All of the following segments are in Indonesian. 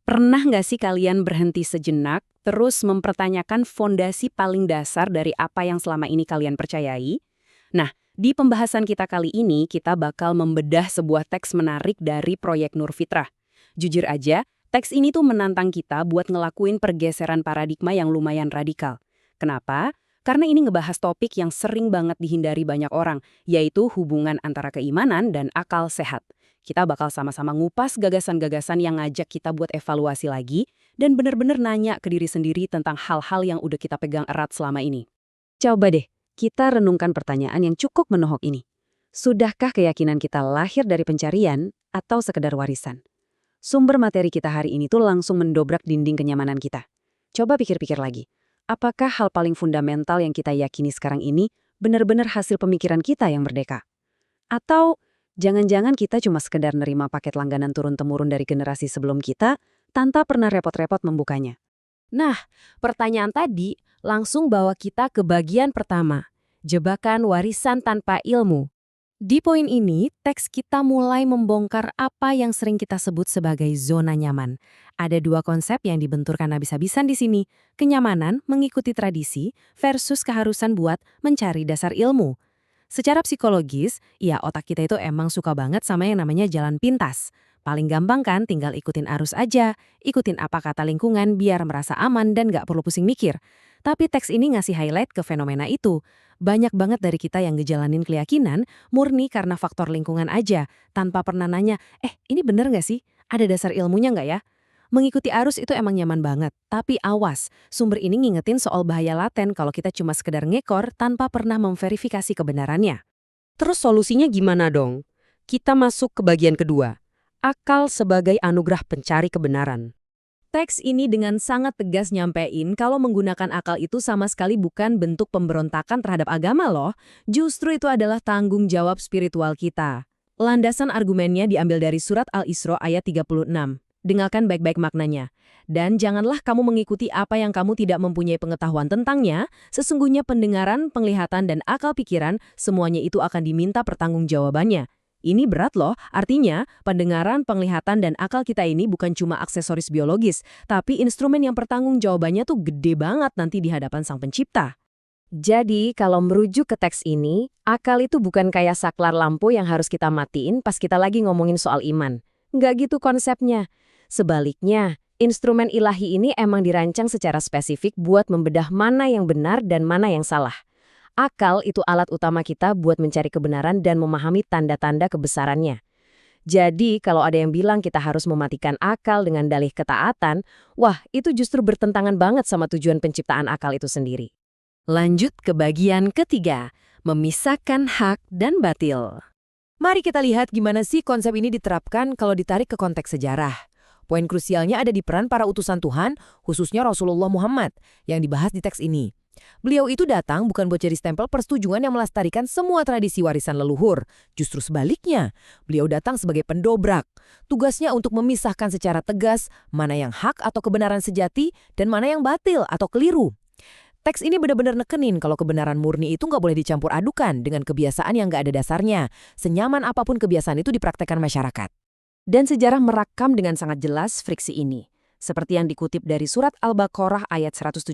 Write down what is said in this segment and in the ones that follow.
Pernah nggak sih kalian berhenti sejenak, terus mempertanyakan fondasi paling dasar dari apa yang selama ini kalian percayai? Nah, di pembahasan kita kali ini, kita bakal membedah sebuah teks menarik dari proyek Nur Fitrah. Jujur aja, teks ini tuh menantang kita buat ngelakuin pergeseran paradigma yang lumayan radikal. Kenapa? Karena ini ngebahas topik yang sering banget dihindari banyak orang, yaitu hubungan antara keimanan dan akal sehat. Kita bakal sama-sama ngupas gagasan-gagasan yang ngajak kita buat evaluasi lagi dan bener-bener nanya ke diri sendiri tentang hal-hal yang udah kita pegang erat selama ini. Coba deh, kita renungkan pertanyaan yang cukup menohok ini. Sudahkah keyakinan kita lahir dari pencarian atau sekedar warisan? Sumber materi kita hari ini tuh langsung mendobrak dinding kenyamanan kita. Coba pikir-pikir lagi. Apakah hal paling fundamental yang kita yakini sekarang ini benar-benar hasil pemikiran kita yang merdeka? Atau jangan-jangan kita cuma sekedar nerima paket langganan turun-temurun dari generasi sebelum kita tanpa pernah repot-repot membukanya? Nah, pertanyaan tadi langsung bawa kita ke bagian pertama, jebakan warisan tanpa ilmu. Di poin ini, teks kita mulai membongkar apa yang sering kita sebut sebagai zona nyaman. Ada dua konsep yang dibenturkan habis-habisan di sini, kenyamanan mengikuti tradisi versus keharusan buat mencari dasar ilmu. Secara psikologis, ya otak kita itu emang suka banget sama yang namanya jalan pintas. Paling gampang kan tinggal ikutin arus aja, ikutin apa kata lingkungan biar merasa aman dan gak perlu pusing mikir. Tapi teks ini ngasih highlight ke fenomena itu. Banyak banget dari kita yang ngejalanin keyakinan murni karena faktor lingkungan aja, tanpa pernah nanya, ini bener gak sih? Ada dasar ilmunya gak ya? Mengikuti arus itu emang nyaman banget, tapi awas, sumber ini ngingetin soal bahaya laten kalau kita cuma sekedar ngekor tanpa pernah memverifikasi kebenarannya. Terus solusinya gimana dong? Kita masuk ke bagian kedua, akal sebagai anugerah pencari kebenaran. Teks ini dengan sangat tegas nyampein kalau menggunakan akal itu sama sekali bukan bentuk pemberontakan terhadap agama loh, justru itu adalah tanggung jawab spiritual kita. Landasan argumennya diambil dari surat Al-Isra ayat 36. Dengarkan baik-baik maknanya. Dan janganlah kamu mengikuti apa yang kamu tidak mempunyai pengetahuan tentangnya, sesungguhnya pendengaran, penglihatan, dan akal pikiran, semuanya itu akan diminta pertanggungjawabannya. Ini berat loh, artinya pendengaran, penglihatan, dan akal kita ini bukan cuma aksesoris biologis, tapi instrumen yang pertanggungjawabannya tuh gede banget nanti di hadapan Sang Pencipta. Jadi, kalau merujuk ke teks ini, akal itu bukan kayak saklar lampu yang harus kita matiin pas kita lagi ngomongin soal iman. Nggak gitu konsepnya. Sebaliknya, instrumen ilahi ini emang dirancang secara spesifik buat membedah mana yang benar dan mana yang salah. Akal itu alat utama kita buat mencari kebenaran dan memahami tanda-tanda kebesarannya. Jadi, kalau ada yang bilang kita harus mematikan akal dengan dalih ketaatan, wah, itu justru bertentangan banget sama tujuan penciptaan akal itu sendiri. Lanjut ke bagian ketiga, memisahkan hak dan batil. Mari kita lihat gimana sih konsep ini diterapkan kalau ditarik ke konteks sejarah. Poin krusialnya ada di peran para utusan Tuhan, khususnya Rasulullah Muhammad, yang dibahas di teks ini. Beliau itu datang bukan buat jadi stempel persetujuan yang melestarikan semua tradisi warisan leluhur. Justru sebaliknya, beliau datang sebagai pendobrak. Tugasnya untuk memisahkan secara tegas mana yang hak atau kebenaran sejati dan mana yang batil atau keliru. Teks ini benar-benar nekenin kalau kebenaran murni itu nggak boleh dicampur adukan dengan kebiasaan yang nggak ada dasarnya, senyaman apapun kebiasaan itu dipraktekkan masyarakat. Dan sejarah merakam dengan sangat jelas friksi ini, seperti yang dikutip dari surat Al-Baqarah ayat 170.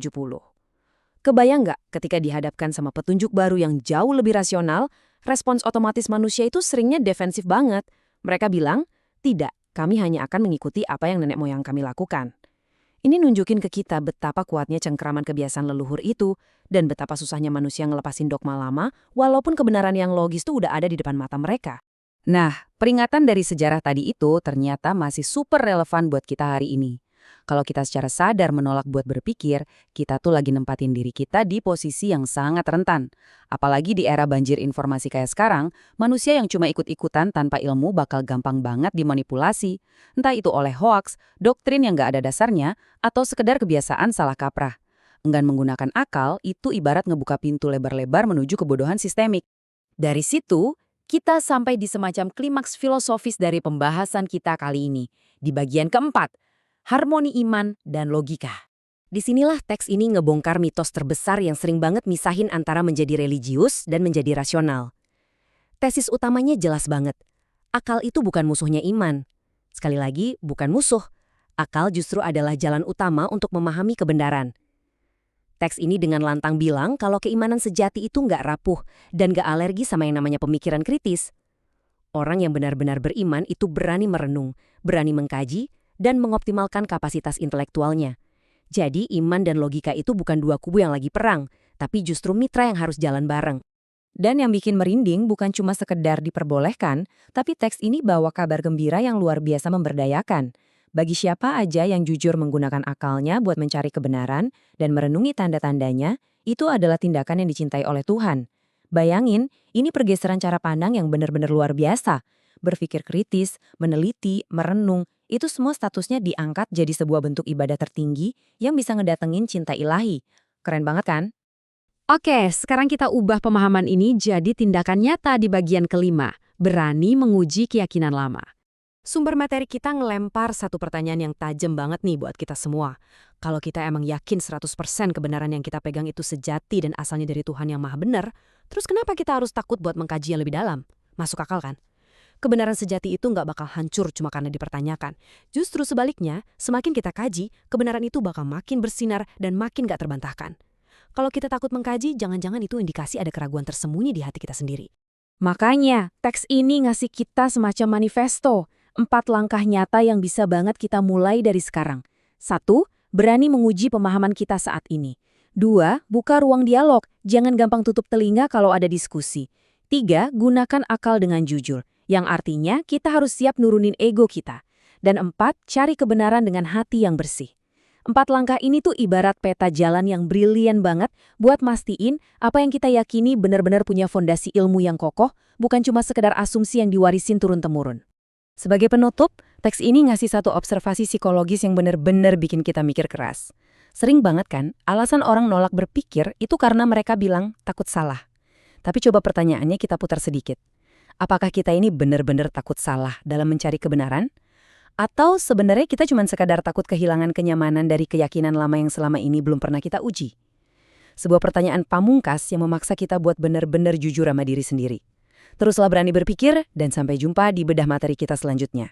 Kebayang nggak ketika dihadapkan sama petunjuk baru yang jauh lebih rasional, respons otomatis manusia itu seringnya defensif banget. Mereka bilang, tidak, kami hanya akan mengikuti apa yang nenek moyang kami lakukan. Ini nunjukin ke kita betapa kuatnya cengkeraman kebiasaan leluhur itu dan betapa susahnya manusia ngelepasin dogma lama walaupun kebenaran yang logis itu udah ada di depan mata mereka. Nah, peringatan dari sejarah tadi itu ternyata masih super relevan buat kita hari ini. Kalau kita secara sadar menolak buat berpikir, kita tuh lagi nempatin diri kita di posisi yang sangat rentan. Apalagi di era banjir informasi kayak sekarang, manusia yang cuma ikut-ikutan tanpa ilmu bakal gampang banget dimanipulasi. Entah itu oleh hoaks, doktrin yang nggak ada dasarnya, atau sekedar kebiasaan salah kaprah. Enggan menggunakan akal, itu ibarat ngebuka pintu lebar-lebar menuju kebodohan sistemik. Dari situ, kita sampai di semacam klimaks filosofis dari pembahasan kita kali ini. Di bagian keempat, harmoni iman dan logika. Disinilah teks ini ngebongkar mitos terbesar yang sering banget misahin antara menjadi religius dan menjadi rasional. Tesis utamanya jelas banget. Akal itu bukan musuhnya iman. Sekali lagi, bukan musuh. Akal justru adalah jalan utama untuk memahami kebenaran. Teks ini dengan lantang bilang kalau keimanan sejati itu nggak rapuh dan nggak alergi sama yang namanya pemikiran kritis. Orang yang benar-benar beriman itu berani merenung, berani mengkaji, dan mengoptimalkan kapasitas intelektualnya. Jadi iman dan logika itu bukan dua kubu yang lagi perang, tapi justru mitra yang harus jalan bareng. Dan yang bikin merinding bukan cuma sekedar diperbolehkan, tapi teks ini bawa kabar gembira yang luar biasa memberdayakan. Bagi siapa aja yang jujur menggunakan akalnya buat mencari kebenaran dan merenungi tanda-tandanya, itu adalah tindakan yang dicintai oleh Tuhan. Bayangin, ini pergeseran cara pandang yang benar-benar luar biasa. Berpikir kritis, meneliti, merenung, itu semua statusnya diangkat jadi sebuah bentuk ibadah tertinggi yang bisa ngedatengin cinta ilahi. Keren banget kan? Oke, sekarang kita ubah pemahaman ini jadi tindakan nyata di bagian kelima, berani menguji keyakinan lama. Sumber materi kita ngelempar satu pertanyaan yang tajam banget nih buat kita semua. Kalau kita emang yakin 100% kebenaran yang kita pegang itu sejati dan asalnya dari Tuhan yang maha benar, terus kenapa kita harus takut buat mengkaji yang lebih dalam? Masuk akal kan? Kebenaran sejati itu nggak bakal hancur cuma karena dipertanyakan. Justru sebaliknya, semakin kita kaji, kebenaran itu bakal makin bersinar dan makin nggak terbantahkan. Kalau kita takut mengkaji, jangan-jangan itu indikasi ada keraguan tersembunyi di hati kita sendiri. Makanya, teks ini ngasih kita semacam manifesto. 4 langkah nyata yang bisa banget kita mulai dari sekarang. 1. Berani menguji pemahaman kita saat ini. 2. Buka ruang dialog, jangan gampang tutup telinga kalau ada diskusi. 3. Gunakan akal dengan jujur, yang artinya kita harus siap nurunin ego kita. Dan 4. Cari kebenaran dengan hati yang bersih. 4 langkah ini tuh ibarat peta jalan yang brilian banget buat mastiin apa yang kita yakini benar-benar punya fondasi ilmu yang kokoh, bukan cuma sekedar asumsi yang diwarisin turun-temurun. Sebagai penutup, teks ini ngasih satu observasi psikologis yang benar-benar bikin kita mikir keras. Sering banget kan, alasan orang nolak berpikir itu karena mereka bilang takut salah. Tapi coba pertanyaannya kita putar sedikit. Apakah kita ini benar-benar takut salah dalam mencari kebenaran? Atau sebenarnya kita cuma sekadar takut kehilangan kenyamanan dari keyakinan lama yang selama ini belum pernah kita uji? Sebuah pertanyaan pamungkas yang memaksa kita buat benar-benar jujur sama diri sendiri. Teruslah berani berpikir, dan sampai jumpa di bedah materi kita selanjutnya.